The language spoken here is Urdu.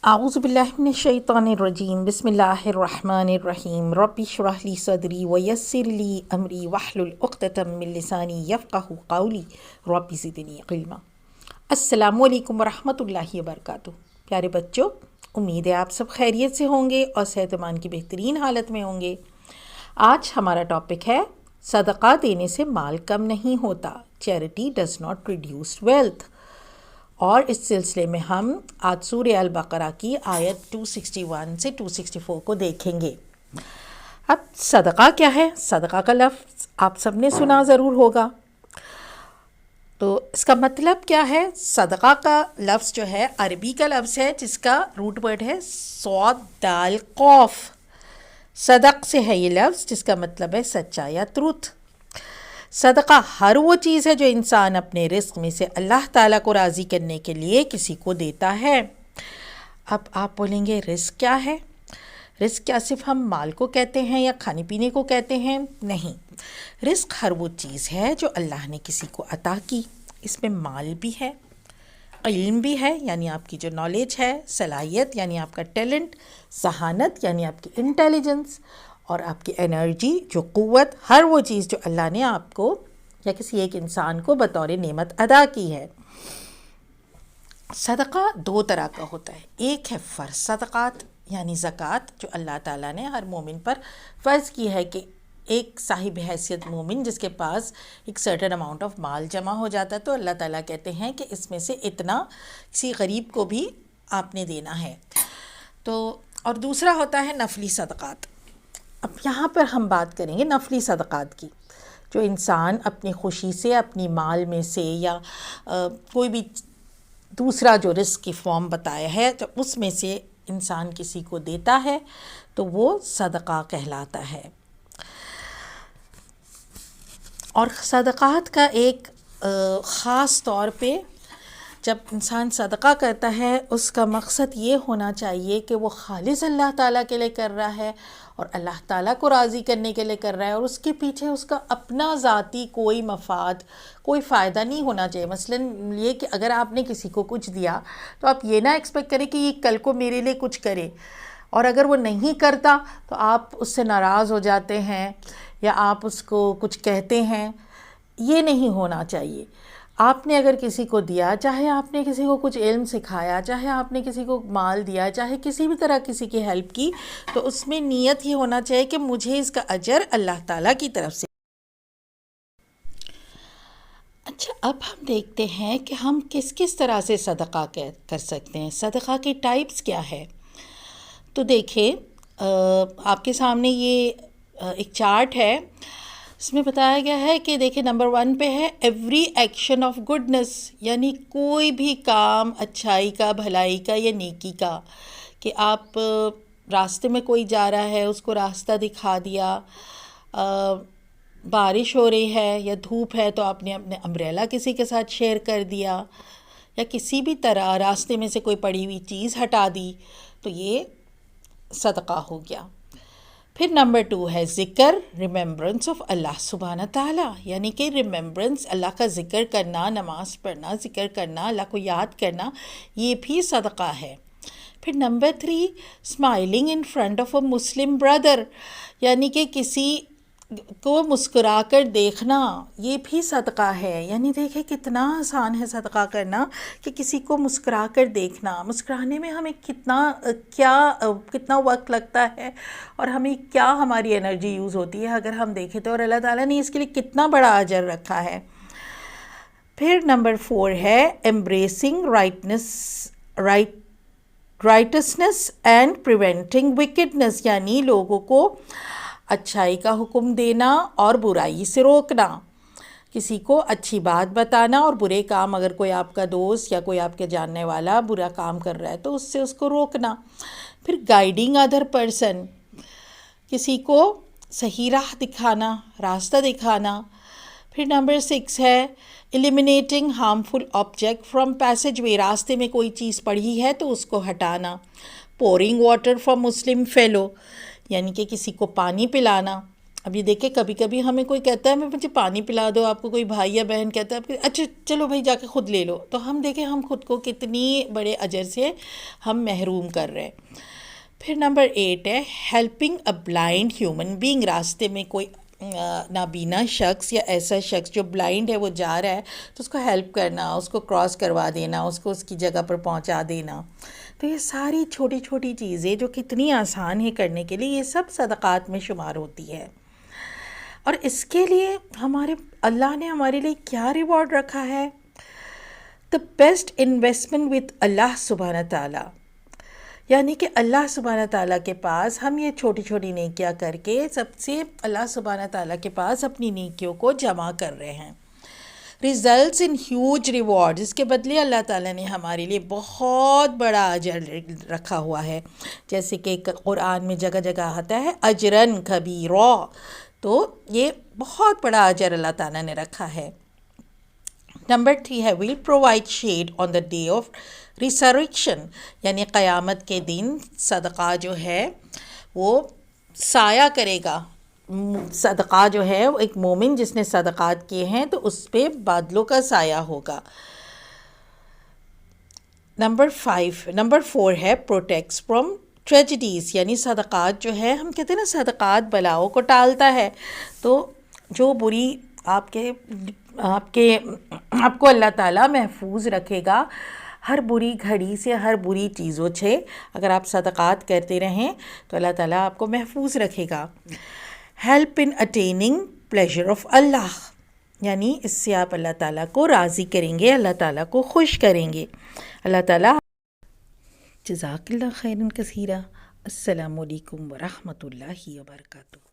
اعوذ باللہ من الشیطان الرجیم بسم اللہ الرحمن الرحیم رب اشرح لی صدری ویسر لی امری واحلل عقدۃ من لسانی یفقہوا قولی رب زدنی علما۔ السلام علیکم ورحمۃ اللہ وبرکاتہ۔ پیارے بچوں، امید ہے آپ سب خیریت سے ہوں گے اور صحت مان کی بہترین حالت میں ہوں گے۔ آج ہمارا ٹاپک ہے صدقہ دینے سے مال کم نہیں ہوتا، charity does not reduce wealth. اور اس سلسلے میں ہم آج سورہ البقرہ کی آیت 261 سے 264 کو دیکھیں گے۔ اب صدقہ کیا ہے؟ صدقہ کا لفظ آپ سب نے سنا ضرور ہوگا، تو اس کا مطلب کیا ہے؟ صدقہ کا لفظ جو ہے عربی کا لفظ ہے جس کا روٹ ورڈ ہے صاد دال قاف۔ صدق سے ہے یہ لفظ جس کا مطلب ہے سچا یا ٹروتھ۔ صدقہ ہر وہ چیز ہے جو انسان اپنے رزق میں سے اللہ تعالیٰ کو راضی کرنے کے لیے کسی کو دیتا ہے۔ اب آپ بولیں گے رزق کیا ہے؟ رزق کیا صرف ہم مال کو کہتے ہیں یا کھانے پینے کو کہتے ہیں؟ نہیں، رزق ہر وہ چیز ہے جو اللہ نے کسی کو عطا کی۔ اس میں مال بھی ہے، علم بھی ہے یعنی آپ کی جو نالج ہے، صلاحیت یعنی آپ کا ٹیلنٹ، ذہانت یعنی آپ کی انٹیلیجنس، اور آپ کی انرجی جو قوت، ہر وہ چیز جو اللہ نے آپ کو یا کسی ایک انسان کو بطور نعمت ادا کی ہے۔ صدقہ دو طرح کا ہوتا ہے، ایک ہے فرض صدقات یعنی زکوٰۃ جو اللہ تعالیٰ نے ہر مومن پر فرض کی ہے کہ ایک صاحب حیثیت مومن جس کے پاس ایک سرٹن اماؤنٹ آف مال جمع ہو جاتا ہے تو اللہ تعالیٰ کہتے ہیں کہ اس میں سے اتنا کسی غریب کو بھی آپ نے دینا ہے۔ تو اور دوسرا ہوتا ہے نفلی صدقات۔ اب یہاں پر ہم بات کریں گے نفلی صدقات کی، جو انسان اپنی خوشی سے اپنی مال میں سے یا کوئی بھی دوسرا جو رزق کی فارم بتایا ہے تو اس میں سے انسان کسی کو دیتا ہے تو وہ صدقہ کہلاتا ہے۔ اور صدقات کا ایک خاص طور پہ جب انسان صدقہ کرتا ہے اس کا مقصد یہ ہونا چاہیے کہ وہ خالص اللہ تعالیٰ کے لیے کر رہا ہے اور اللہ تعالیٰ کو راضی کرنے کے لیے کر رہا ہے، اور اس کے پیچھے اس کا اپنا ذاتی کوئی مفاد، کوئی فائدہ نہیں ہونا چاہیے۔ مثلاً یہ کہ اگر آپ نے کسی کو کچھ دیا تو آپ یہ نہ ایکسپیکٹ کریں کہ یہ کل کو میرے لیے کچھ کرے، اور اگر وہ نہیں کرتا تو آپ اس سے ناراض ہو جاتے ہیں یا آپ اس کو کچھ کہتے ہیں۔ یہ نہیں ہونا چاہیے۔ آپ نے اگر کسی کو دیا، چاہے آپ نے کسی کو کچھ علم سکھایا، چاہے آپ نے کسی کو مال دیا، چاہے کسی بھی طرح کسی کی ہیلپ کی، تو اس میں نیت یہ ہونا چاہیے کہ مجھے اس کا اجر اللہ تعالیٰ کی طرف سے۔ اچھا، اب ہم دیکھتے ہیں کہ ہم کس کس طرح سے صدقہ کر سکتے ہیں، صدقہ کی ٹائپس کیا ہے۔ تو دیکھیں آپ کے سامنے یہ ایک چارٹ ہے، اس میں بتایا گیا ہے کہ دیکھیں نمبر 1 پہ ہے ایوری ایکشن آف گڈنس، یعنی کوئی بھی کام اچھائی کا، بھلائی کا یا نیکی کا، کہ آپ راستے میں کوئی جا رہا ہے اس کو راستہ دکھا دیا، بارش ہو رہی ہے یا دھوپ ہے تو آپ نے اپنے امبریلا کسی کے ساتھ شیئر کر دیا، یا کسی بھی طرح راستے میں سے کوئی پڑی ہوئی چیز ہٹا دی، تو یہ صدقہ ہو گیا۔ پھر نمبر 2 ہے ذکر، ریممبرنس آف اللہ سبحانہ تعالیٰ، یعنی کہ ریممبرنس، اللہ کا ذکر کرنا، نماز پڑھنا، ذکر کرنا، اللہ کو یاد کرنا، یہ بھی صدقہ ہے۔ پھر number 3 smiling in front of a Muslim brother, یعنی کہ کسی کو مسکرا کر دیکھنا، یہ بھی صدقہ ہے۔ یعنی دیکھیں کتنا آسان ہے صدقہ کرنا کہ کسی کو مسکرا کر دیکھنا۔ مسکرانے میں ہمیں کتنا وقت لگتا ہے اور ہمیں کیا ہماری انرجی یوز ہوتی ہے اگر ہم دیکھیں تو، اور اللہ تعالیٰ نے اس کے لیے کتنا بڑا اجر رکھا ہے۔ پھر نمبر 4 ہے ایمبریسنگ رائٹسنس اینڈ پریونٹنگ وکڈنس، یعنی لوگوں کو اچھائی کا حکم دینا اور برائی سے روکنا، کسی کو اچھی بات بتانا اور برے کام، اگر کوئی آپ کا دوست یا کوئی آپ کے جاننے والا برا کام کر رہا ہے تو اس سے اس کو روکنا۔ پھر گائیڈنگ ادر پرسن، کسی کو صحیح راہ دکھانا، راستہ دکھانا۔ پھر نمبر 6 ہے eliminating harmful object from passage way, راستے میں کوئی چیز پڑی ہے تو اس کو ہٹانا۔ Pouring water for Muslim fellow, یعنی کہ کسی کو پانی پلانا۔ ابھی دیکھیں کبھی کبھی ہمیں کوئی کہتا ہے مجھے پانی پلا دو، آپ کو کوئی بھائی یا بہن کہتا ہے اچھا چلو بھائی جا کے خود لے لو، تو ہم دیکھیں ہم خود کو کتنی بڑے اجر سے ہم محروم کر رہے ہیں۔ پھر نمبر 8 ہے helping a blind human being, راستے میں کوئی نابینا شخص یا ایسا شخص جو بلائنڈ ہے وہ جا رہا ہے تو اس کو ہیلپ کرنا، اس کو کراس کروا دینا، اس کو اس کی جگہ پر پہنچا دینا۔ تو یہ ساری چھوٹی چھوٹی چیزیں جو کتنی آسان ہے کرنے کے لیے، یہ سب صدقات میں شمار ہوتی ہے۔ اور اس کے لیے اللہ نے ہمارے لیے کیا ریوارڈ رکھا ہے؟ دا بیسٹ انویسٹمنٹ وتھ اللہ سبحانہ تعالیٰ، یعنی کہ اللہ سبحانہ تعالیٰ کے پاس ہم یہ چھوٹی چھوٹی نیکیاں کر کے سب سے اللہ سبحانہ تعالیٰ کے پاس اپنی نیکیوں کو جمع کر رہے ہیں۔ ریزلٹس ان ہیوج ریوارڈ، اس کے بدلے اللہ تعالیٰ نے ہمارے لیے بہت بڑا اجر رکھا ہوا ہے، جیسے کہ قرآن میں جگہ جگہ آتا ہے اجرن کبیرا، تو یہ بہت بڑا اجر اللہ تعالیٰ نے رکھا ہے۔ نمبر 3 ہے will provide shade on the day of resurrection, یعنی قیامت کے دن صدقہ جو ہے وہ سایہ کرے گا۔ صدقہ جو ہے ایک مومن جس نے صدقات کیے ہیں تو اس پہ بادلوں کا سایہ ہوگا۔ نمبر 4 ہے پروٹیکٹس فرام ٹریجڈیز، یعنی صدقات جو ہے ہم کہتے ہیں نا صدقات بلاؤں کو ٹالتا ہے، تو جو بری آپ کو اللہ تعالیٰ محفوظ رکھے گا ہر بری گھڑی سے، ہر بری چیزوں سے۔ اگر آپ صدقات کرتے رہیں تو اللہ تعالیٰ آپ کو محفوظ رکھے گا۔ Help in attaining pleasure of Allah, یعنی اس سے آپ اللہ تعالیٰ کو راضی کریں گے، اللہ تعالیٰ کو خوش کریں گے۔ اللہ تعالیٰ جزاک اللہ خیرا کثیرا۔ السلام علیکم ورحمۃ اللہ وبرکاتہ۔